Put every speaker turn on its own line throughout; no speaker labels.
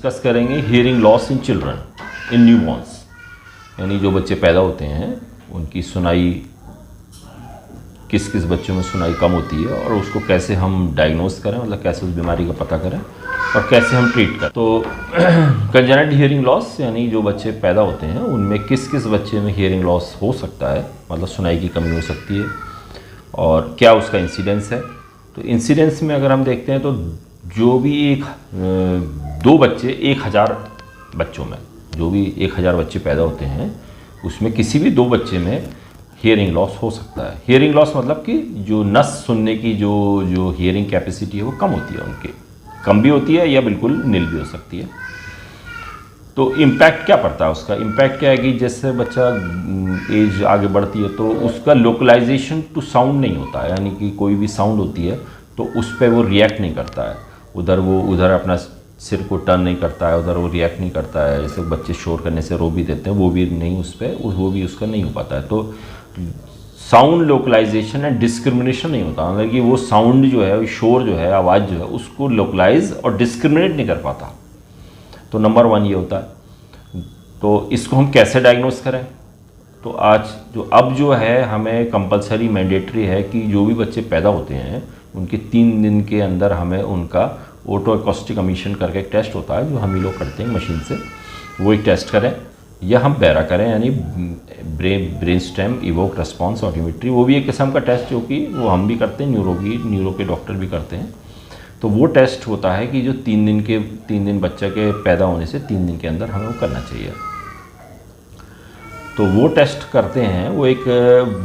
Discuss करेंगे hearing loss in children in newborn's, यानी जो बच्चे पैदा होते हैं उनकी सुनाई, किस किस बच्चों में सुनाई कम होती है और उसको कैसे हम डायग्नोस करें, मतलब कैसे उस बीमारी का पता करें और कैसे हम ट्रीट करें। तो कंजेनिटल हियरिंग लॉस यानी जो बच्चे पैदा होते हैं उनमें किस किस बच्चे में हियरिंग लॉस हो सकता है, मतलब सुनाई की कमी हो सकती है और क्या उसका इंसिडेंस है। तो इंसिडेंस में अगर हम देखते हैं तो जो भी दो बच्चे 1000 बच्चों में, जो भी 1000 बच्चे पैदा होते हैं उसमें किसी भी 2 बच्चे में हियरिंग लॉस हो सकता है। हियरिंग लॉस मतलब कि जो नस सुनने की जो हियरिंग कैपेसिटी है वो कम होती है, उनकी कम भी होती है या बिल्कुल नील भी हो सकती है। तो इम्पैक्ट क्या पड़ता है उसका? इम्पैक्ट क्या है कि जैसे बच्चा एज आगे बढ़ती है तो उसका लोकलाइजेशन टू साउंड नहीं होता है, यानी कि कोई भी साउंड होती है तो उस पर वो रिएक्ट नहीं करता है, उधर अपना सिर को टर्न नहीं करता है, उधर वो रिएक्ट नहीं करता है। जैसे बच्चे शोर करने से रो भी देते हैं, वो भी नहीं उस पर वो भी उसका नहीं हो पाता है। तो साउंड लोकलाइजेशन एंड डिस्क्रिमिनेशन नहीं होता, मतलब कि वो साउंड जो है, शोर जो है, आवाज़ जो है उसको लोकलाइज और डिस्क्रिमिनेट नहीं कर पाता। तो नंबर 1 ये होता है। तो इसको हम कैसे डायग्नोस करें? तो अब जो है हमें कंपलसरी मैंडेटरी है कि जो भी बच्चे पैदा होते हैं उनके 3 दिन के अंदर हमें उनका ऑटो एकॉस्टिक एमिशन करके एक टेस्ट होता है जो हम ही लोग करते हैं मशीन से, वो एक टेस्ट करें या हम बैरा करें, यानी ब्रेन स्टेम इवोक रेस्पॉन्स ऑटोमेट्री, वो भी एक किस्म का टेस्ट जो कि वो हम भी करते हैं, न्यूरो के डॉक्टर भी करते हैं। तो वो टेस्ट होता है कि जो 3 दिन बच्चे के पैदा होने से 3 दिन के अंदर हमें वो करना चाहिए। तो वो टेस्ट करते हैं, वो एक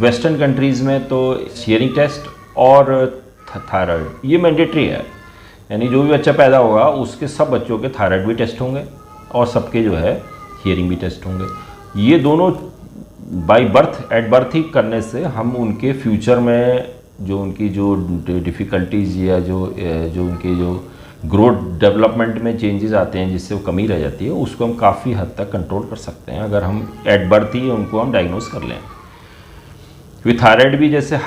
वेस्टर्न कंट्रीज़ में तो हियरिंग टेस्ट और थायराइड ये मैंडेटरी है, यानी जो भी बच्चा पैदा होगा उसके सब बच्चों के थायराइड भी टेस्ट होंगे और सबके जो है हियरिंग भी टेस्ट होंगे। ये दोनों बाय बर्थ एट बर्थ ही करने से हम उनके फ्यूचर में जो उनकी जो डिफ़िकल्टीज़ या जो उनके जो ग्रोथ डेवलपमेंट में चेंजेस आते हैं जिससे वो कमी रह जाती है, उसको हम काफ़ी हद तक कंट्रोल कर सकते हैं अगर हम एट बर्थ ही उनको हम डायग्नोस कर लें। क्योंकि थायराइड भी जैसे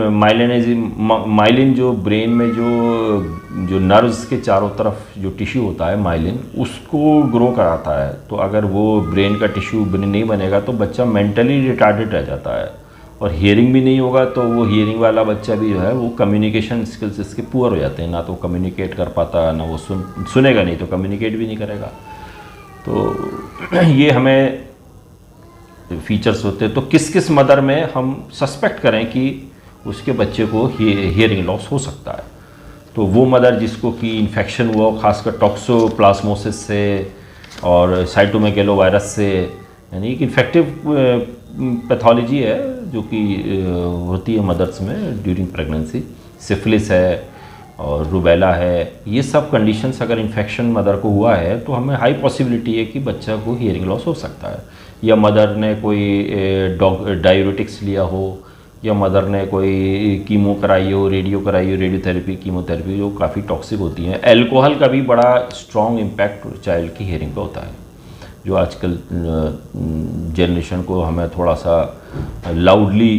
माइलिन जो ब्रेन में जो नर्व्स के चारों तरफ जो टिश्यू होता है माइलिन, उसको ग्रो कराता है। तो अगर वो ब्रेन का टिश्यू नहीं बनेगा तो बच्चा मेंटली रिटार्डेड रह जाता है और हियरिंग भी नहीं होगा तो वो हियरिंग वाला बच्चा भी जो है वो कम्युनिकेशन स्किल्स इसके पुअर हो जाते हैं, ना तो कम्युनिकेट कर पाता, ना वो सुनेगा नहीं तो कम्युनिकेट भी नहीं करेगा। तो ये हमें फीचर्स होते हैं। तो किस किस मदर में हम सस्पेक्ट करें कि उसके बच्चे को हियरिंग लॉस हो सकता है? तो वो मदर जिसको कि इन्फेक्शन हुआ, खासकर टॉक्सोप्लाज्मोसिस से और साइटोमेगालोवायरस से, यानी एक इन्फेक्टिव पैथोलॉजी है जो कि होती है मदर्स में ड्यूरिंग प्रेगनेंसी। सिफिलिस है और रूबेला है, ये सब कंडीशंस अगर इन्फेक्शन मदर को हुआ है तो हमें हाई पॉसिबिलिटी है कि बच्चा को हियरिंग लॉस हो सकता है। या मदर ने कोई डायूरेटिक्स लिया हो, या मदर ने कोई कीमो कराई हो, रेडियोथेरेपी, कीमोथेरेपी जो काफ़ी टॉक्सिक होती हैं। अल्कोहल का भी बड़ा स्ट्रॉन्ग इम्पैक्ट चाइल्ड की हियरिंग पे होता है, जो आजकल जनरेशन को हमें थोड़ा सा लाउडली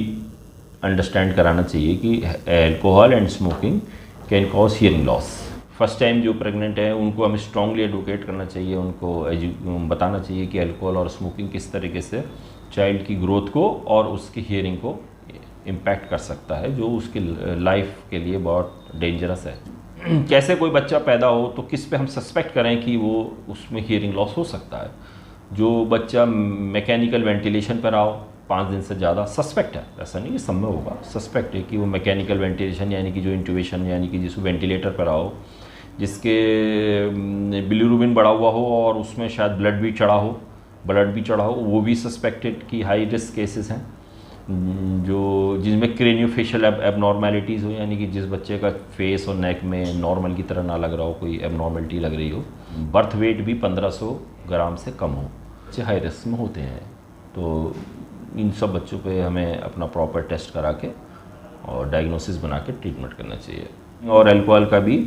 अंडरस्टैंड कराना चाहिए कि alcohol and smoking can cause hearing loss. First time जो प्रेग्नेंट है उनको हमें स्ट्रांगली एडवोकेट करना चाहिए, उनको बताना चाहिए कि अल्कोहल और स्मोकिंग किस तरीके से चाइल्ड की ग्रोथ को और उसकी हियरिंग को इम्पैक्ट कर सकता है, जो उसकी लाइफ के लिए बहुत डेंजरस है। कैसे कोई बच्चा पैदा हो तो किस पे हम सस्पेक्ट करें कि वो उसमें हियरिंग लॉस हो सकता है? जो बच्चा मैकेनिकल वेंटिलेशन पर आओ 5 दिन से ज़्यादा, सस्पेक्ट है, ऐसा नहीं कि सब में होगा, सस्पेक्ट है कि वो मैकेनिकल वेंटिलेशन यानी कि जो इंट्यूबेशन यानी कि जिसको वेंटिलेटर पर आओ, जिसके बिलीरुबिन बढ़ा हुआ हो और उसमें शायद ब्लड भी चढ़ा हो, वो भी सस्पेक्टेड कि हाई रिस्क केसेस हैं। जो जिसमें क्रेनियोफेशियल एबनॉर्मेलिटीज़ हो, यानी कि जिस बच्चे का फेस और नेक में नॉर्मल की तरह ना लग रहा हो, कोई एबनॉर्मेलिटी लग रही हो, बर्थ वेट भी 1500 ग्राम से कम हो, बच्चे हाई रिस्क में होते हैं। तो इन सब बच्चों पे हमें अपना प्रॉपर टेस्ट करा के और डायग्नोसिस बना के ट्रीटमेंट करना चाहिए। और अल्कोहल का भी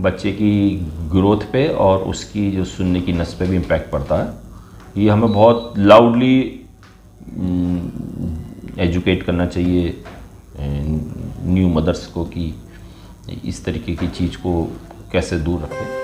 बच्चे की ग्रोथ पे और उसकी जो सुनने की नस पे भी इम्पैक्ट पड़ता है। ये हमें बहुत लाउडली एजुकेट करना चाहिए न्यू मदर्स को कि इस तरीके की चीज़ को कैसे दूर रखें।